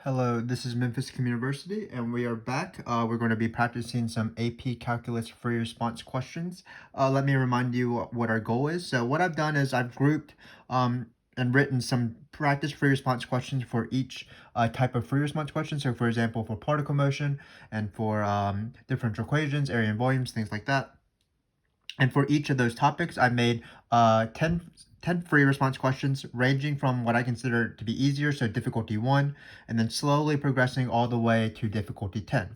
Hello, this is Memphis Community, and we are back. We're going to be practicing some AP Calculus free response questions. Let me remind you what our goal is. So what I've done is I've grouped and written some practice free response questions for each type of free response question. So for example, for particle motion and for differential equations, area and volumes, things like that. And for each of those topics, I made 10 free response questions ranging from what I consider to be easier, so difficulty 1, and then slowly progressing all the way to difficulty 10.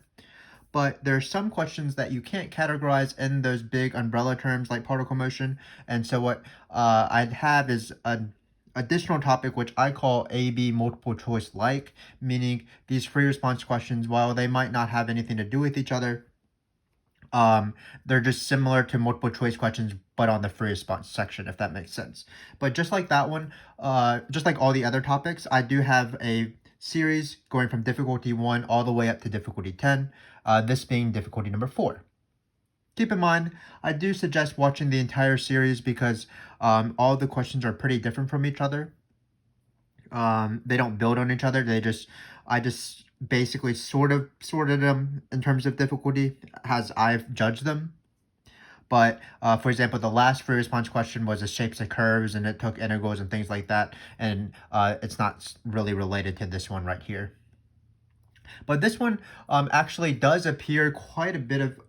But there are some questions that you can't categorize in those big umbrella terms like particle motion. And so what I'd have is an additional topic which I call AB multiple choice like, meaning these free response questions, while they might not have anything to do with each other, they're just similar to multiple choice questions, but on the free response section, if that makes sense. But just like that one, just like all the other topics, I do have a series going from difficulty 1 all the way up to difficulty 10, this being difficulty number 4. Keep in mind, I do suggest watching the entire series because all the questions are pretty different from each other. They don't build on each other. I just basically sorted them in terms of difficulty as I've judged them. But for example, the last free response question was the shapes of curves, and it took integrals and things like that, and it's not really related to this one right here. But this one actually does appear quite a bit of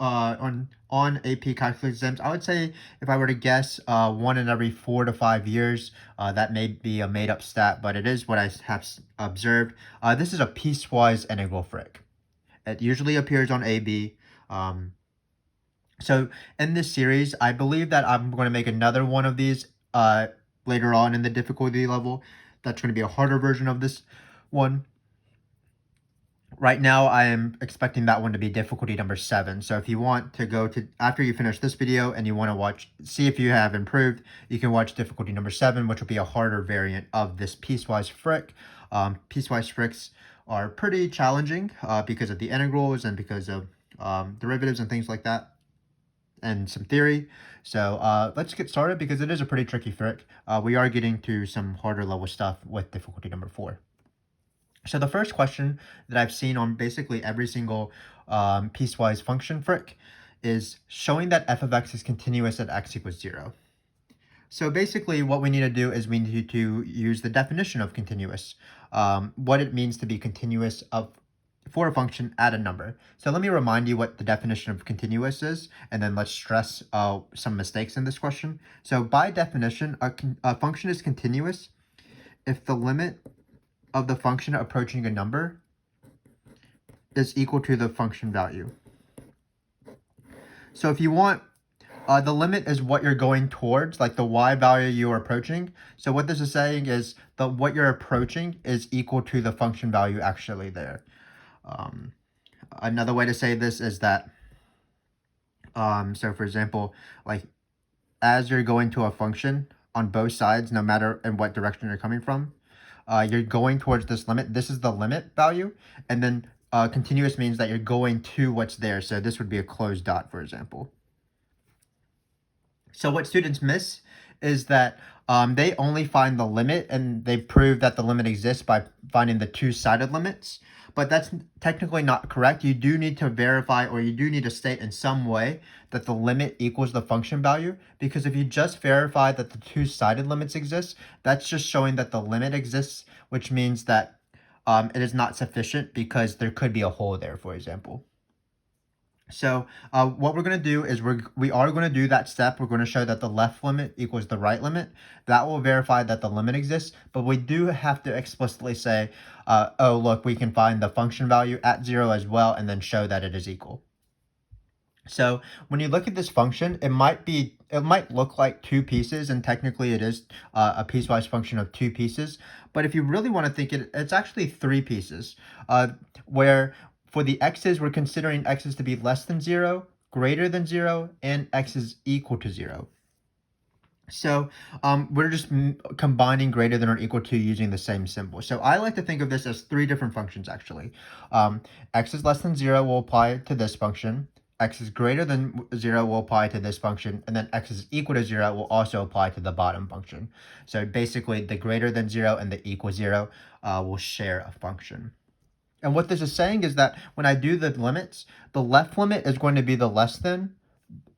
on AP Calculus exams. I would say, if I were to guess, 1 in every 4 to 5 years. That may be a made-up stat, but it is what I have observed. This is a piecewise integral fric. It usually appears on AB. So in this series, I believe that I'm going to make another one of these later on in the difficulty level. That's going to be a harder version of this one. Right now, I am expecting that one to be difficulty number 7. So if you want to go to, after you finish this video and you want to see if you have improved, you can watch difficulty number 7, which will be a harder variant of this piecewise fric. Piecewise frics are pretty challenging because of the integrals and because of derivatives and things like that, and some theory. So let's get started because it is a pretty tricky fric. We are getting to some harder level stuff with difficulty number 4. So the first question that I've seen on basically every single piecewise function fric is showing that f of x is continuous at x equals 0. So basically what we need to do is we need to use the definition of continuous, what it means to be continuous for a function at a number. So let me remind you what the definition of continuous is, and then let's stress some mistakes in this question. So by definition, a function is continuous if the limit of the function approaching a number is equal to the function value. So if you want, the limit is what you're going towards, like the y value you're approaching. So what this is saying is that what you're approaching is equal to the function value actually there. Another way to say this is that, so for example, like as you're going to a function on both sides, no matter in what direction you're coming from, you're going towards this limit. This is the limit value. And then continuous means that you're going to what's there. So this would be a closed dot, for example. So what students miss is that they only find the limit, and they prove that the limit exists by finding the two-sided limits. But that's technically not correct. You do need to verify, or you do need to state in some way that the limit equals the function value, because if you just verify that the two-sided limits exist, that's just showing that the limit exists, which means that it is not sufficient because there could be a hole there, for example. So what we're going to do is we are going to do that step. We're going to show that the left limit equals the right limit. That will verify that the limit exists, but we do have to explicitly say, oh, look, we can find the function value at 0 as well, and then show that it is equal. So when you look at this function, it might look like 2 pieces, and technically it is a piecewise function of 2 pieces. But if you really want to think it's actually 3 pieces, where for the x's, we're considering x's to be less than 0, greater than 0, and x is equal to 0. So we're just combining greater than or equal to using the same symbol. So I like to think of this as 3 different functions, actually. X is less than 0 will apply to this function. X is greater than 0 will apply to this function. And then x is equal to 0 will also apply to the bottom function. So basically, the greater than 0 and the equal 0 will share a function. And what this is saying is that when I do the limits, the left limit is going to be the less than,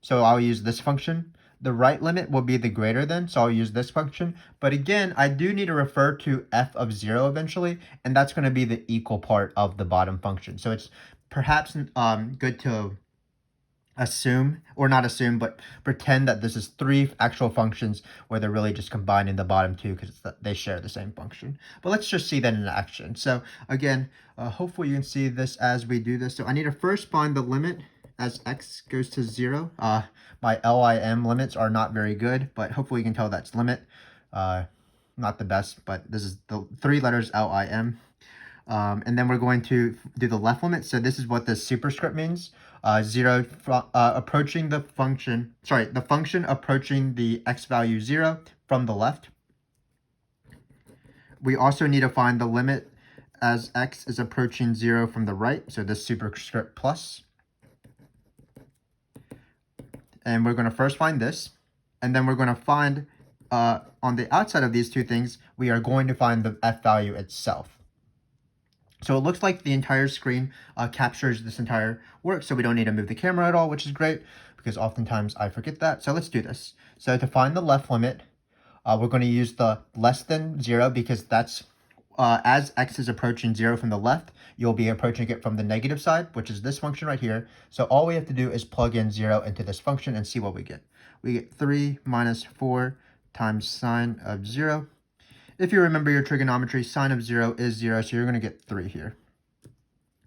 so I'll use this function. The right limit will be the greater than, so I'll use this function. But again, I do need to refer to f of 0 eventually, and that's going to be the equal part of the bottom function. So it's perhaps good to assume, or not assume, but pretend that this is three actual functions where they're really just combining the bottom two because they share the same function. But let's just see that in action. So again, hopefully you can see this as we do this. So I need to first find the limit as x goes to 0. My LIM limits are not very good, but hopefully you can tell that's limit. Not the best, but this is the 3 letters LIM. And then we're going to do the left limit. So this is what the superscript means. 0 approaching the function, the function approaching the x value 0 from the left. We also need to find the limit as x is approaching 0 from the right. So this superscript plus. And we're going to first find this. And then we're going to find, on the outside of these two things, we are going to find the f value itself. So it looks like the entire screen captures this entire work, so we don't need to move the camera at all, which is great, because oftentimes I forget that. So let's do this. So to find the left limit, we're going to use the less than 0, because that's, as x is approaching 0 from the left, you'll be approaching it from the negative side, which is this function right here. So all we have to do is plug in 0 into this function and see what we get. We get 3 minus 4 times sine of 0. If you remember your trigonometry, sine of 0 is 0, so you're going to get 3 here.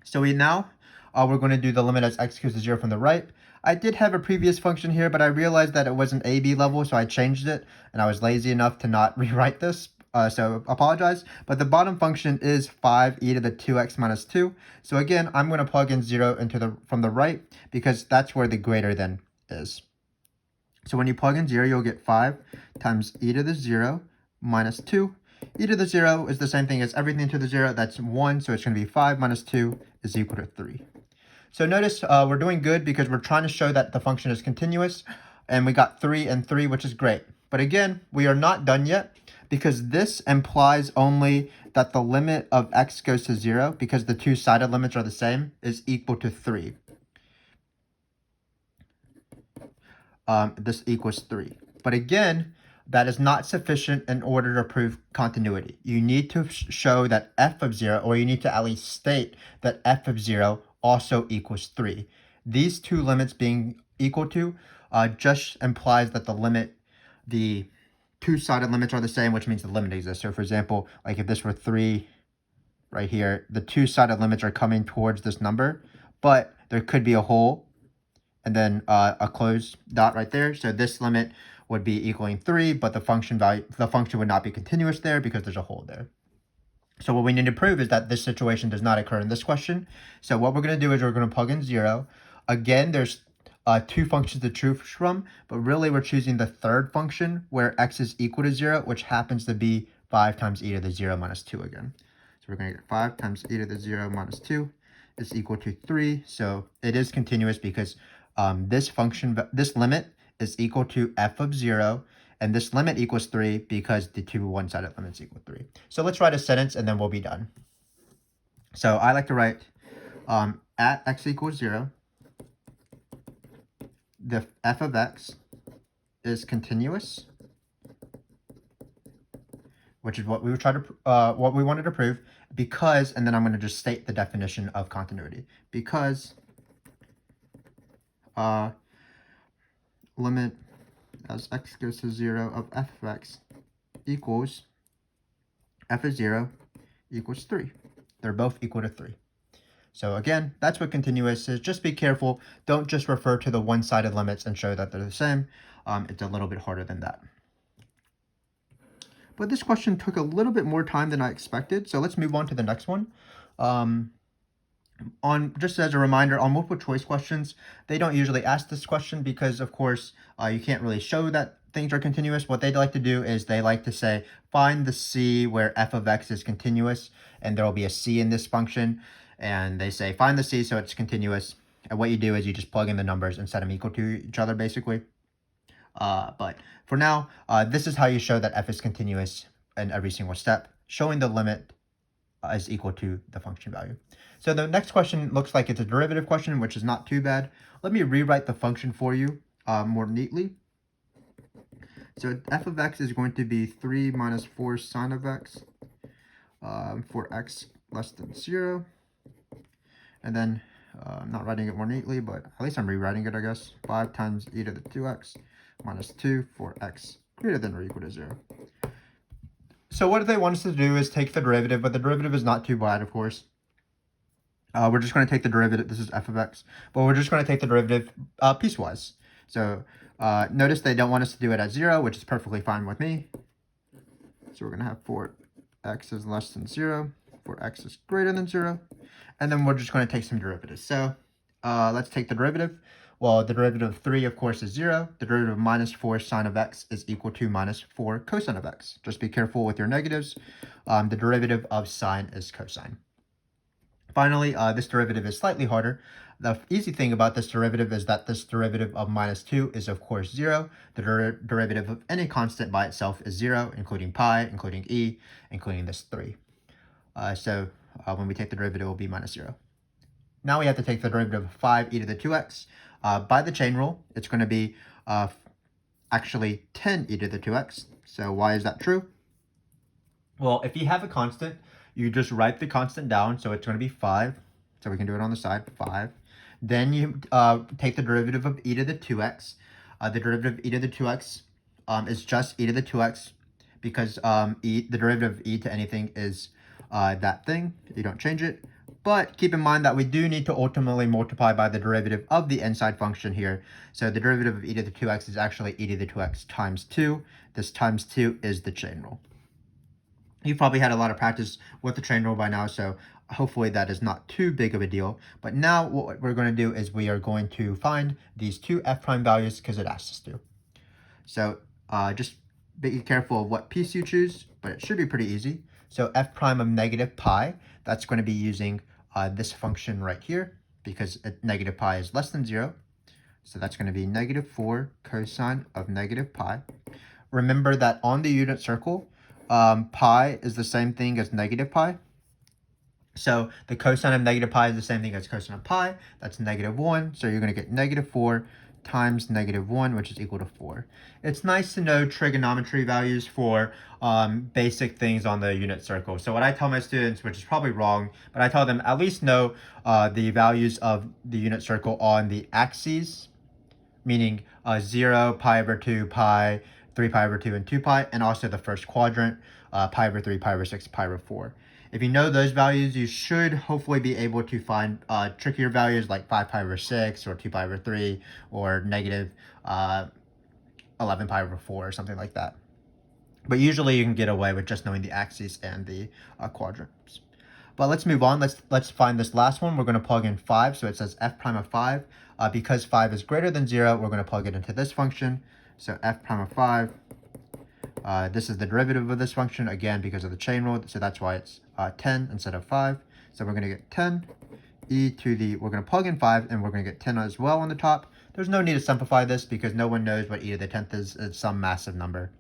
So we're going to do the limit as x goes to 0 from the right. I did have a previous function here, but I realized that it wasn't AB level, so I changed it, and I was lazy enough to not rewrite this, so apologize. But the bottom function is 5e to the 2x minus 2. So again, I'm going to plug in 0 from the right, because that's where the greater than is. So when you plug in 0, you'll get 5 times e to the 0 minus 2. E to the 0 is the same thing as everything to the 0. That's 1, so it's going to be 5 minus 2 is equal to 3. So notice we're doing good because we're trying to show that the function is continuous. And we got 3 and 3, which is great. But again, we are not done yet because this implies only that the limit of x goes to 0, because the two-sided limits are the same, is equal to 3. This equals 3. But again, that is not sufficient in order to prove continuity. You need to show that f of 0, or you need to at least state that f of 0 also equals 3. These two limits being equal to just implies that the two-sided limits are the same, which means the limit exists. So for example, like if this were 3 right here, the two-sided limits are coming towards this number, but there could be a hole and then a closed dot right there. So this limit would be equaling 3, but the function would not be continuous there because there's a hole there. So what we need to prove is that this situation does not occur in this question. So what we're going to do is we're going to plug in 0. Again, there's two functions to choose from, but really we're choosing the third function where x is equal to 0, which happens to be 5 times e to the 0 minus 2 again. So we're going to get 5 times e to the 0 minus 2 is equal to 3. So it is continuous because this limit is equal to f of 0, and this limit equals 3 because the two one-sided limits equal 3. So let's write a sentence and then we'll be done. So I like to write at x equals 0, the f of x is continuous, which is what we wanted to prove, because, and then I'm going to just state the definition of continuity, because limit as x goes to 0 of f of x equals f of 0 equals 3. They're both equal to 3. So again, that's what continuous is. Just be careful. Don't just refer to the one-sided limits and show that they're the same. It's a little bit harder than that. But this question took a little bit more time than I expected. So let's move on to the next one. Just as a reminder, on multiple choice questions, they don't usually ask this question because, of course, you can't really show that things are continuous. What they'd like to do is they like to say, find the c where f of x is continuous, and there will be a c in this function. And they say, find the c so it's continuous. And what you do is you just plug in the numbers and set them equal to each other, basically. But for now, this is how you show that f is continuous in every single step, showing the limit is equal to the function value. So the next question looks like it's a derivative question, which is not too bad. Let me rewrite the function for you more neatly. So f of x is going to be 3 minus 4 sine of x for x less than 0. And then I'm not writing it more neatly, but at least I'm rewriting it, I guess. 5 times e to the 2x minus 2 for x greater than or equal to 0. So what they want us to do is take the derivative, but the derivative is not too bad, of course. We're just going to take the derivative. This is f of x, but we're just going to take the derivative piecewise. So notice they don't want us to do it at 0, which is perfectly fine with me. So we're going to have for x is less than 0, for x is greater than 0, and then we're just going to take some derivatives. So let's take the derivative. Well, the derivative of 3, of course, is 0. The derivative of minus 4 sine of x is equal to minus 4 cosine of x. Just be careful with your negatives. The derivative of sine is cosine. Finally, this derivative is slightly harder. The easy thing about this derivative is that this derivative of minus 2 is, of course, 0. The derivative of any constant by itself is 0, including pi, including e, including this 3. So when we take the derivative, it will be minus 0. Now we have to take the derivative of 5 e to the 2x. By the chain rule, it's going to be actually 10 e to the 2x. So why is that true? Well, if you have a constant, you just write the constant down. So it's going to be 5. So we can do it on the side, 5. Then you take the derivative of e to the 2x. The derivative of e to the 2x is just e to the 2x because the derivative of e to anything is that thing. You don't change it. But keep in mind that we do need to ultimately multiply by the derivative of the inside function here. So the derivative of e to the 2x is actually e to the 2x times 2. This times 2 is the chain rule. You've probably had a lot of practice with the chain rule by now, so hopefully that is not too big of a deal. But now what we're going to do is we are going to find these two f prime values because it asks us to. So just be careful of what piece you choose, but it should be pretty easy. So f prime of negative pi, that's going to be using this function right here because negative pi is less than 0. So that's going to be negative 4 cosine of negative pi. Remember that on the unit circle, pi is the same thing as negative pi. So the cosine of negative pi is the same thing as cosine of pi. That's negative 1. So you're going to get negative 4 times negative 1, which is equal to 4. It's nice to know trigonometry values for basic things on the unit circle. So what I tell my students, which is probably wrong, but I tell them at least know the values of the unit circle on the axes, meaning 0, pi over 2, pi, 3 pi over 2, and 2 pi, and also the first quadrant, pi over 3, pi over 6, pi over 4. If you know those values, you should hopefully be able to find trickier values like 5 pi over 6, or 2 pi over 3, or negative 11 pi over 4, or something like that. But usually you can get away with just knowing the axes and the quadrants. But let's move on. Let's find this last one. We're going to plug in 5. So it says f prime of 5. Because 5 is greater than 0, we're going to plug it into this function. So f prime of 5. This is the derivative of this function, again, because of the chain rule. So that's why it's 10 instead of 5. So we're going to get 10 e to the, we're going to plug in 5, and we're going to get 10 as well on the top. There's no need to simplify this because no one knows what e to the 10th is. It's some massive number.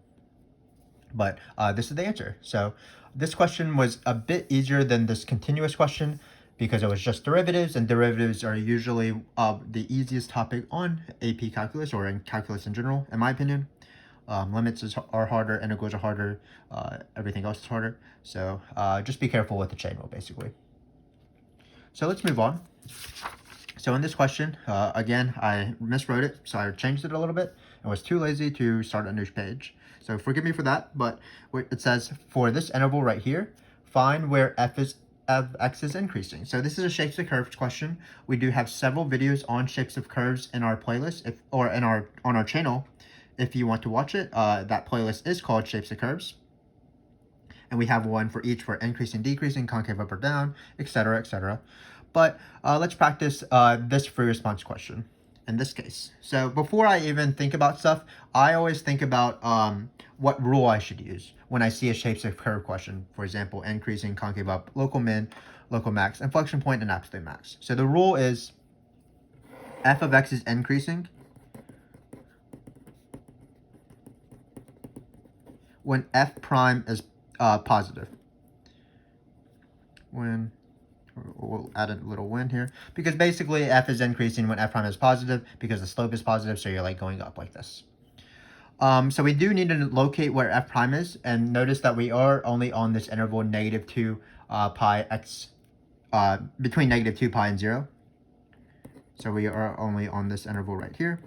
But this is the answer. So this question was a bit easier than this continuous question because it was just derivatives, and derivatives are usually the easiest topic on AP calculus or in calculus in general, in my opinion. Limits are harder, integrals are harder, everything else is harder. So just be careful with the chain rule, basically. So let's move on. So in this question, again, I miswrote it, so I changed it a little bit. I was too lazy to start a new page. So forgive me for that, but it says, for this interval right here, find where f of x is increasing. So this is a shapes of curves question. We do have several videos on shapes of curves in our playlist, on our channel. If you want to watch it, that playlist is called Shapes of Curves. And we have one for each for increasing, decreasing, concave up or down, etc., etc. But let's practice this free response question in this case. So before I even think about stuff, I always think about what rule I should use when I see a shapes of curve question. For example, increasing, concave up, local min, local max, inflection point, and absolute max. So the rule is f of x is increasing when f prime is positive. when, we'll add a little when here, because basically f is increasing when f prime is positive because the slope is positive, so you're like going up like this. So we do need to locate where f prime is, and notice that we are only on this interval -2 pi x, between -2 pi and 0. So we are only on this interval right here.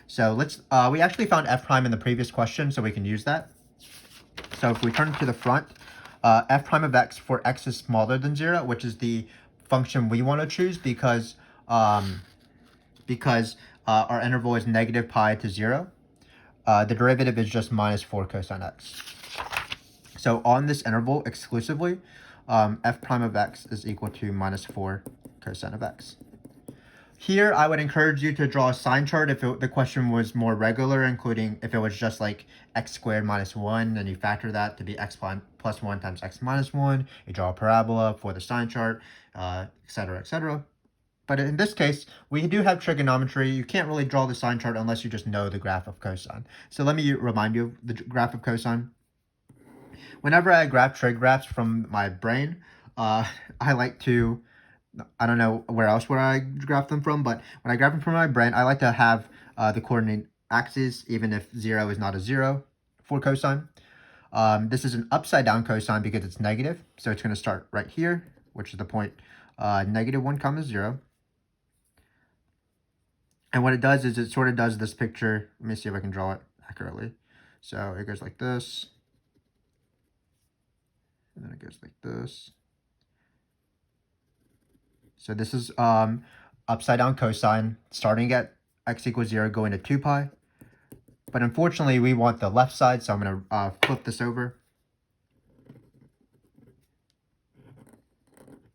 So let's, we actually found f prime in the previous question, so we can use that. So if we turn to the front, f prime of x for x is smaller than 0, which is the function we want to choose because our interval is -pi to 0. The derivative is just -4 cosine x. So on this interval exclusively, f prime of x is equal to -4 cosine of x. Here, I would encourage you to draw a sign chart if the question was more regular, including if it was just like x squared minus 1, and you factor that to be x plus 1 times x minus 1. You draw a parabola for the sign chart, etc., etc. But in this case, we do have trigonometry. You can't really draw the sign chart unless you just know the graph of cosine. So let me remind you of the graph of cosine. Whenever I graph trig graphs from my brain, I like to, I don't know where else where I graph them from, but when I graph them from my brain, I like to have the coordinate axes, even if 0 is not a 0 for cosine. This is an upside down cosine because it's negative. So it's going to start right here, which is the point -1 comma 0. And what it does is it sort of does this picture. Let me see if I can draw it accurately. So it goes like this. And then it goes like this. So this is upside down cosine starting at x equals 0 going to 2 pi. But unfortunately, we want the left side, so I'm going to flip this over.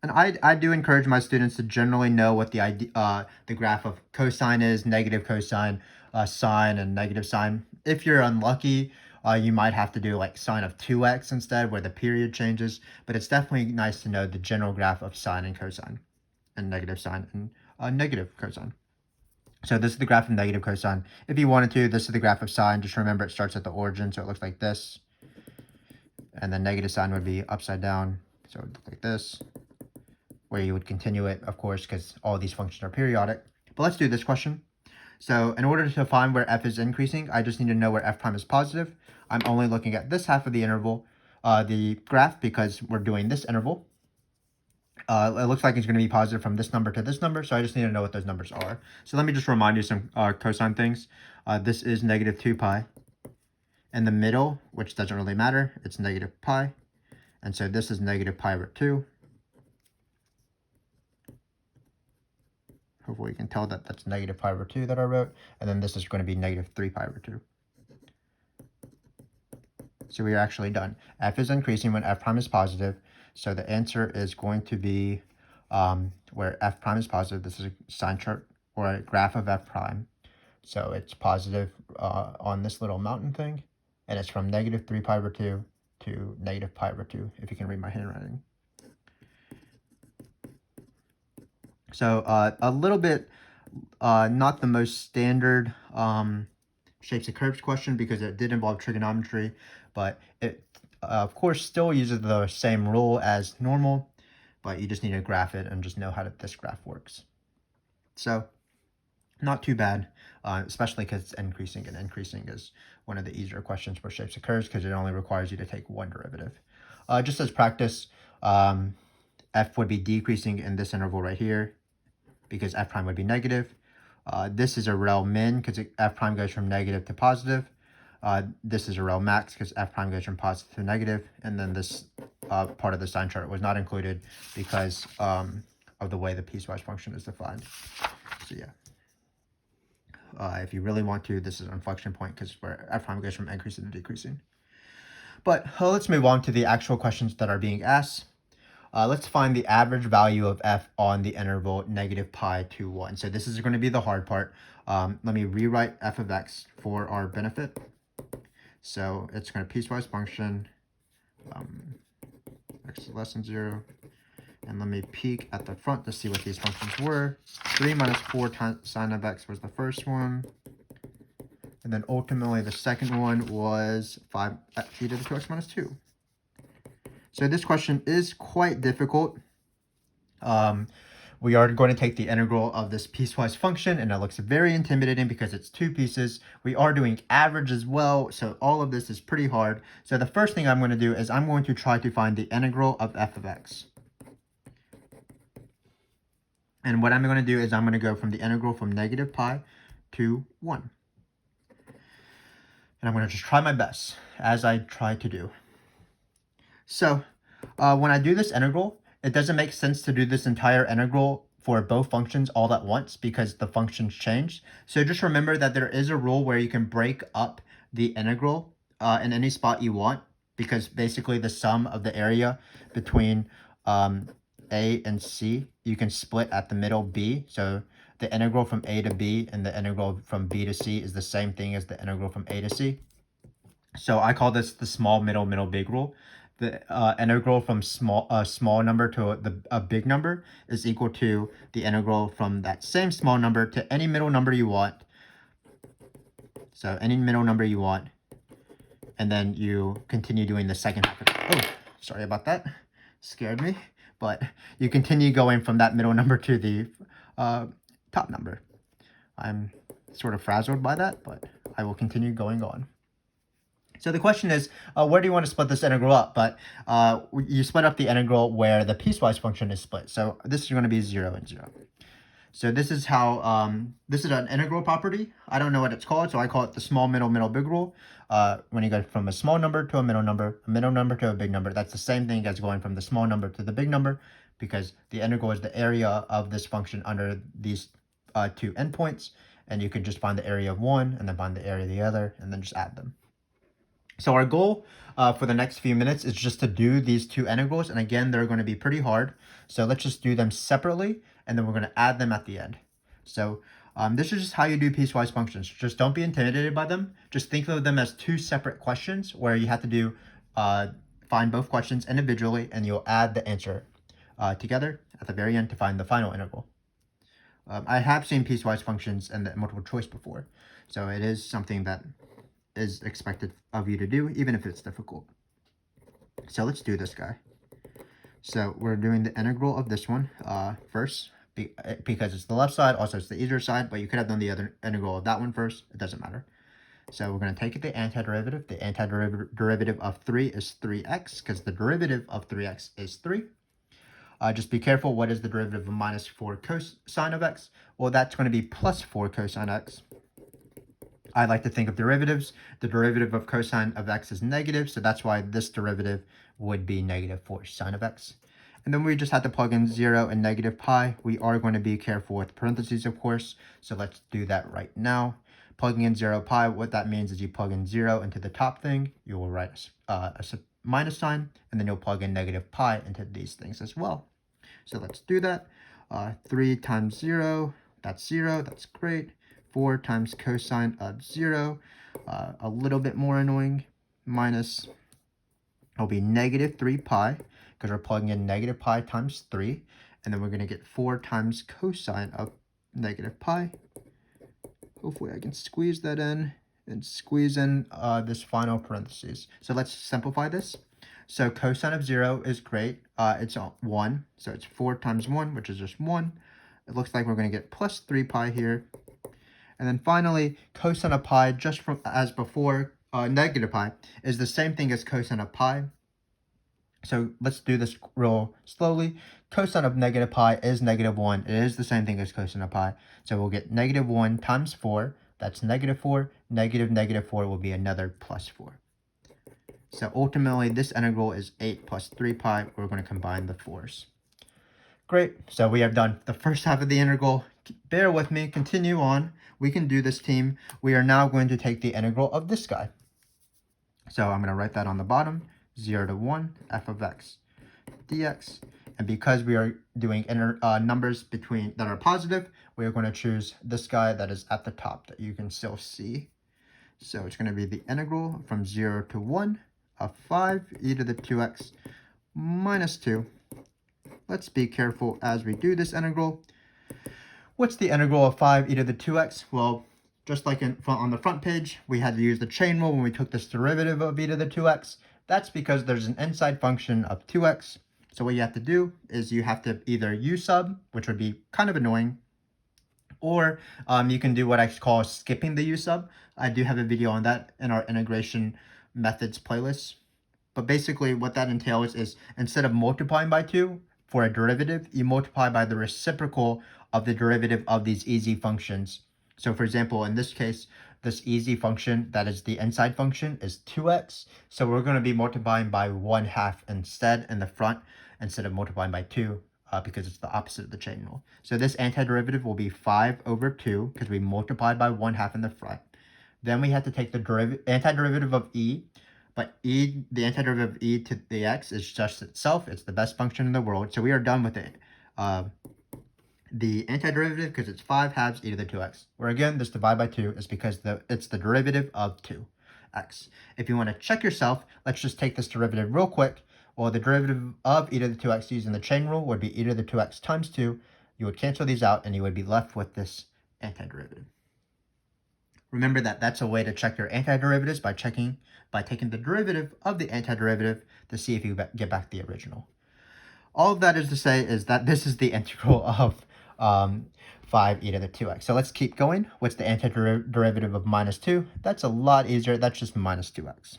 And I do encourage my students to generally know what the graph of cosine is, negative cosine, sine, and negative sine. If you're unlucky, you might have to do like sine of 2x instead, where the period changes. But it's definitely nice to know the general graph of sine and cosine, and negative sine and negative cosine. So this is the graph of negative cosine. If you wanted to, this is the graph of sine. Just remember it starts at the origin, so it looks like this. And then negative sine would be upside down, so it would look like this, where you would continue it, of course, because all these functions are periodic. But let's do this question. So in order to find where f is increasing, I just need to know where f prime is positive. I'm only looking at this half of the interval, the graph, because we're doing this interval. It looks like it's going to be positive from this number to this number, so I just need to know what those numbers are. So let me just remind you some cosine things. This is -2 pi. In the middle, which doesn't really matter, it's -pi. And so this is -pi/2. Hopefully you can tell that that's -pi/2 that I wrote. And then this is going to be -3pi/2. So we are actually done. F is increasing when f prime is positive. So the answer is going to be where f prime is positive. This is a sign chart or a graph of f prime. So it's positive on this little mountain thing. And it's from -3pi/2 to -pi/2, if you can read my handwriting. So a little bit not the most standard shapes of curves question, because it did involve trigonometry, but it of course still uses the same rule as normal, but you just need to graph it and just know how this graph works. So not too bad, especially because it's increasing, and increasing is one of the easier questions for shapes of curves because it only requires you to take one derivative. Just as practice, f would be decreasing in this interval right here because f prime would be negative. This is a rel min because f prime goes from negative to positive. This is a rel max because f prime goes from positive to negative. And then this part of the sign chart was not included because of the way the piecewise function is defined. So yeah. If you really want to, this is an inflection point because where f prime goes from increasing to decreasing. But let's move on to the actual questions that are being asked. Let's find the average value of f on the interval -pi to 1. So this is going to be the hard part. Let me rewrite f of x for our benefit. So it's going to piecewise function, x is less than 0. And let me peek at the front to see what these functions were. 3 minus 4 sine of x was the first one. And then ultimately the second one was 5 e to the 2x minus 2. So this question is quite difficult. We are going to take the integral of this piecewise function, and it looks very intimidating because it's two pieces. We are doing average as well, so all of this is pretty hard. So the first thing I'm going to do is I'm going to try to find the integral of f of x. And what I'm going to do is I'm going to go from the integral from negative pi to 1. And I'm going to just try my best, as I try to do. So when I do this integral, it doesn't make sense to do this entire integral for both functions all at once because the functions change. So just remember that there is a rule where you can break up the integral in any spot you want, because basically the sum of the area between a and c, you can split at the middle b. So the integral from a to b and the integral from b to c is the same thing as the integral from a to c. So I call this the small middle big rule. The integral from small number to a big number is equal to the integral from that same small number to any middle number you want. So any middle number you want, and then you continue doing the second half of it. Oh, sorry about that. Scared me. But you continue going from that middle number to the top number. I'm sort of frazzled by that, but I will continue going on. So the question is, where do you want to split this integral up? But you split up the integral where the piecewise function is split. So this is going to be 0 and 0. So this is how, this is an integral property. I don't know what it's called, so I call it the small middle big rule. When you go from a small number to a middle number to a big number, that's the same thing as going from the small number to the big number, because the integral is the area of this function under these two endpoints. And you could just find the area of one and then find the area of the other and then just add them. So our goal for the next few minutes is just to do these two integrals. And again, they're going to be pretty hard. So let's just do them separately, and then we're going to add them at the end. So this is just how you do piecewise functions. Just don't be intimidated by them. Just think of them as two separate questions where you have to do find both questions individually, and you'll add the answer together at the very end to find the final integral. I have seen piecewise functions and the multiple choice before. So it is something that is expected of you to do, even if it's difficult. So let's do this guy. So we're doing the integral of this one first, because it's the left side, also it's the easier side, but you could have done the other integral of that one first. It doesn't matter. So we're going to take the antiderivative. The antiderivative of 3 is 3x, because the derivative of 3x is 3. Just be careful, what is the derivative of minus 4 cosine of x? Well, that's going to be plus 4 cosine x. I like to think of derivatives. The derivative of cosine of x is negative, so that's why this derivative would be negative 4 sine of x. And then we just have to plug in 0 and negative pi. We are going to be careful with parentheses, of course, so let's do that right now. Plugging in 0 pi, what that means is you plug in 0 into the top thing, you will write a minus sign, and then you'll plug in negative pi into these things as well. So let's do that. 3 times 0, that's great. 4 times cosine of 0, a little bit more annoying, minus, it'll be negative 3 pi, because we're plugging in negative pi times 3, and then we're going to get 4 times cosine of negative pi. Hopefully I can squeeze that in and squeeze in this final parentheses. So let's simplify this. So cosine of 0 is great. It's 1, so it's 4 times 1, which is just 1. It looks like we're going to get plus 3 pi here. And then finally, cosine of pi, just from as before, negative pi, is the same thing as cosine of pi. So let's do this real slowly. Cosine of negative pi is negative 1. It is the same thing as cosine of pi. So we'll get negative 1 times 4. That's negative 4. Negative 4 will be another plus 4. So ultimately, this integral is 8 plus 3 pi. We're going to combine the 4's. Great. So we have done the first half of the integral. Bear with me. Continue on. We can do this, team. We are now going to take the integral of this guy. So I'm going to write that on the bottom. 0 to 1, f of x dx. And because we are doing numbers that are positive, we are going to choose this guy that is at the top that you can still see. So it's going to be the integral from 0 to 1 of 5 e to the 2x minus 2. Let's be careful as we do this integral. What's the integral of 5 e to the 2x? Well, just like on the front page, we had to use the chain rule when we took this derivative of e to the 2x. That's because there's an inside function of 2x. So what you have to do is you have to either u sub, which would be kind of annoying, or you can do what I call skipping the u sub. I do have a video on that in our integration methods playlist. But basically what that entails is instead of multiplying by 2 for a derivative, you multiply by the reciprocal of the derivative of these easy functions. So for example, in this case, this easy function, that is the inside function, is 2x. So we're going to be multiplying by 1/2 instead in the front, instead of multiplying by 2, because it's the opposite of the chain rule. So this antiderivative will be 5 over 2, because we multiplied by 1/2 in the front. Then we have to take the antiderivative of e, but e, the antiderivative of e to the x is just itself. It's the best function in the world. So we are done with it. The antiderivative, because it's 5/2 e to the 2x. Where again, this divide by 2 is because it's the derivative of 2x. If you want to check yourself, let's just take this derivative real quick. Well, the derivative of e to the 2x using the chain rule would be e to the 2x times 2. You would cancel these out, and you would be left with this antiderivative. Remember that that's a way to check your antiderivatives by taking the derivative of the antiderivative to see if you get back the original. All of that is to say is that this is the integral of 5 e to the 2x. So let's keep going. What's the antiderivative of minus 2? That's a lot easier. That's just minus 2x.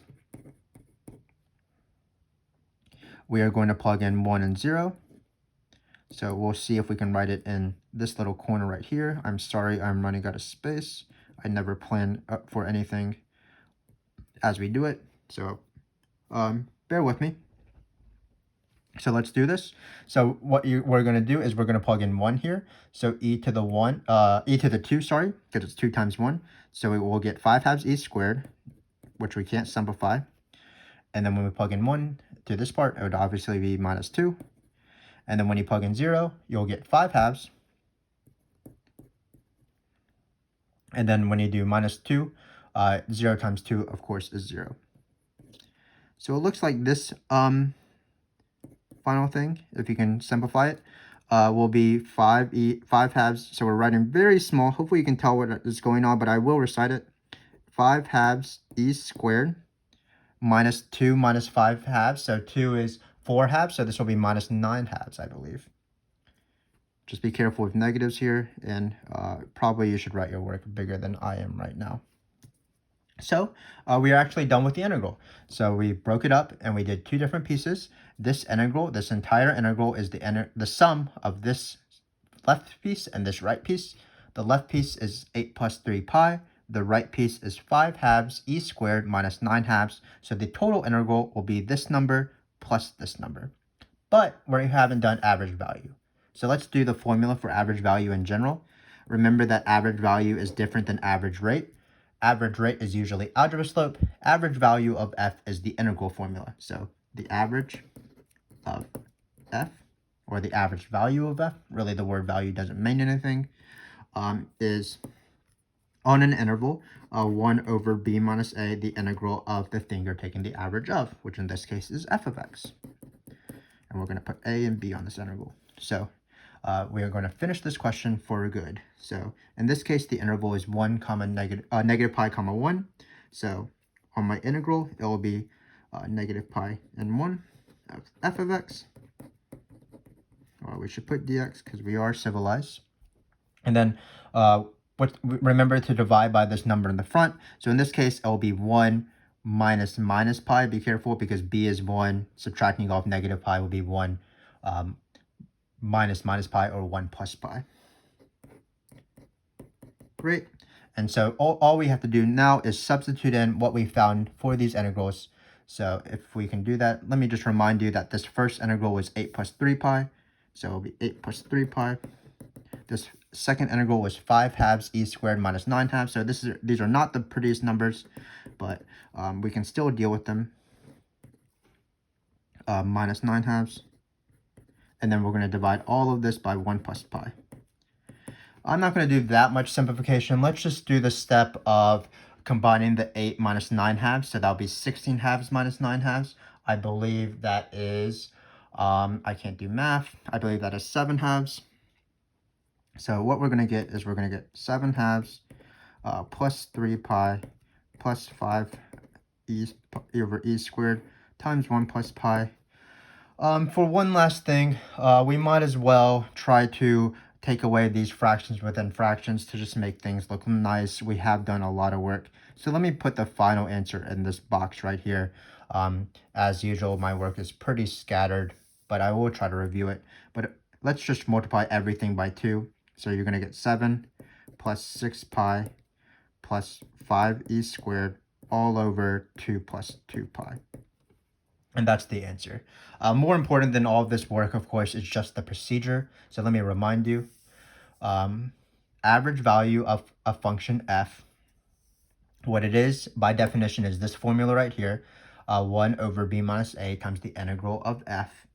We are going to plug in 1 and 0. So we'll see if we can write it in this little corner right here. I'm sorry, I'm running out of space. I never plan for anything as we do it. So bear with me. So let's do this. So what we're going to do is we're going to plug in 1 here. So e to the 2, sorry, because it's 2 times 1. So we will get 5/2 e squared, which we can't simplify. And then when we plug in 1 to this part, it would obviously be minus 2. And then when you plug in 0, you'll get 5/2. And then when you do minus 2, 0 times 2, of course, is 0. So it looks like this final thing, if you can simplify it, will be 5/2. So we're writing very small. Hopefully you can tell what is going on, but I will recite it. 5/2 e squared minus 2 minus 5/2. So 2 is 4/2. So this will be minus 9/2, I believe. Just be careful with negatives here, and probably you should write your work bigger than I am right now. So we are actually done with the integral. So we broke it up and we did 2 different pieces. This integral, this entire integral, is the sum of this left piece and this right piece. The left piece is 8 plus 3 pi. The right piece is 5/2 e squared minus 9/2. So the total integral will be this number plus this number. But we haven't done average value. So let's do the formula for average value in general. Remember that average value is different than average rate. Average rate is usually algebra slope. Average value of f is the integral formula. So the average of f, or the average value of f, really the word value doesn't mean anything, is on an interval 1 over b minus a, the integral of the thing you're taking the average of, which in this case is f of x. And we're going to put a and b on this interval. So we are going to finish this question for good. So in this case, the interval is 1 comma negative pi comma 1. So on my integral, it will be negative pi and 1 of f of x. Well, we should put dx because we are civilized. And then remember to divide by this number in the front. So in this case, it will be 1 minus pi. Be careful because b is 1. Subtracting off negative pi will be 1 minus pi, or 1 plus pi. Great. And so all we have to do now is substitute in what we found for these integrals. So if we can do that, let me just remind you that this first integral was 8 plus 3 pi. So it will be 8 plus 3 pi. This second integral was 5/2 e squared minus 9/2. So these are not the prettiest numbers, but we can still deal with them. Minus 9/2. And then we're going to divide all of this by 1 plus pi. I'm not going to do that much simplification. Let's just do the step of combining the 8 minus 9/2. So that'll be 16/2 minus 9/2. I believe that is, I can't do math. I believe that is 7/2. So what we're going to get is we're going to get 7/2 plus 3 pi plus 5 e over e squared times 1 plus pi. For one last thing, we might as well try to take away these fractions within fractions to just make things look nice. We have done a lot of work. So let me put the final answer in this box right here. As usual, my work is pretty scattered, but I will try to review it. But let's just multiply everything by 2. So you're going to get 7 plus 6 pi plus 5e squared all over 2 plus 2 pi. And that's the answer. More important than all of this work, of course, is just the procedure. So let me remind you. Average value of a function f, what it is, by definition, is this formula right here. 1 over b minus a times the integral of f.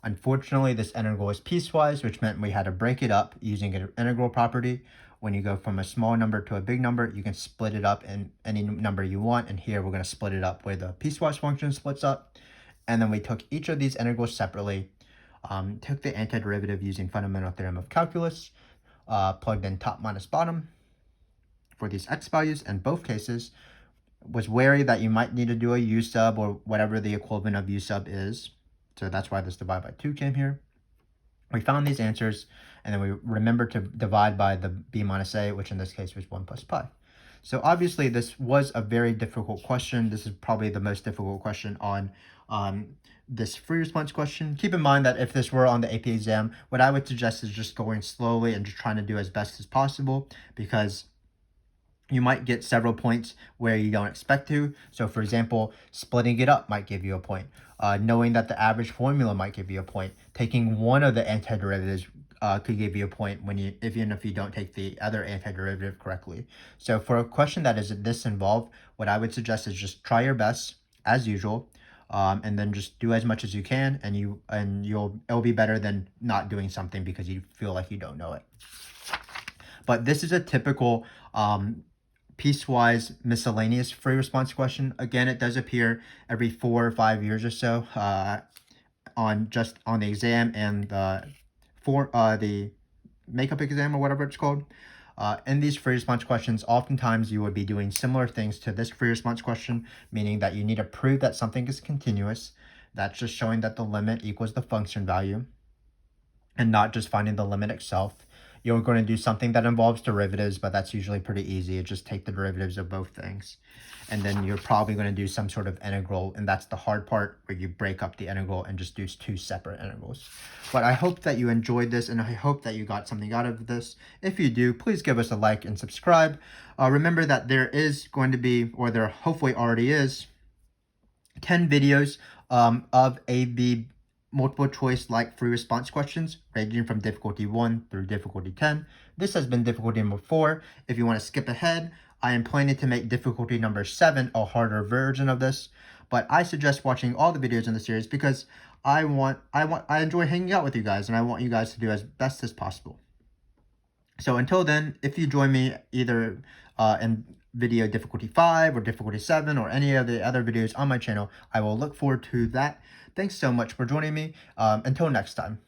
Unfortunately, this integral is piecewise, which meant we had to break it up using an integral property. When you go from a small number to a big number, you can split it up in any number you want. And here we're going to split it up where the piecewise function splits up. And then we took each of these integrals separately, took the antiderivative using fundamental theorem of calculus, plugged in top minus bottom for these x values in both cases. Was wary that you might need to do a u sub or whatever the equivalent of u sub is. So that's why this divide by 2 came here. We found these answers, and then we remembered to divide by the b minus a, which in this case was 1 plus pi. So obviously this was a very difficult question. This is probably the most difficult question on this free response question. Keep in mind that if this were on the AP exam, what I would suggest is just going slowly and just trying to do as best as possible, because you might get several points where you don't expect to. So for example, splitting it up might give you a point. Knowing that the average formula might give you a point. Taking one of the antiderivatives could give you a point even if you don't take the other antiderivative correctly. So for a question that is this involved, what I would suggest is just try your best as usual, and then just do as much as you can, and it'll be better than not doing something because you feel like you don't know it. But this is a typical piecewise miscellaneous free response question. Again, it does appear every 4 or 5 years or so on the exam and the makeup exam or whatever it's called. In these free response questions, oftentimes you would be doing similar things to this free response question, meaning that you need to prove that something is continuous. That's just showing that the limit equals the function value and not just finding the limit itself. You're going to do something that involves derivatives, but that's usually pretty easy. You just take the derivatives of both things. And then you're probably going to do some sort of integral, and that's the hard part, where you break up the integral and just do 2 separate integrals. But I hope that you enjoyed this, and I hope that you got something out of this. If you do, please give us a like and subscribe. Remember that there is going to be, or there hopefully already is, 10 videos of AB multiple choice like free response questions ranging from difficulty 1 through difficulty 10. This has been difficulty number 4. If you want to skip ahead, I am planning to make difficulty number 7 a harder version of this, but I suggest watching all the videos in the series because I enjoy hanging out with you guys, and I want you guys to do as best as possible. So until then, if you join me either in video difficulty 5 or difficulty 7 or any of the other videos on my channel, I will look forward to that. Thanks so much for joining me. Until next time.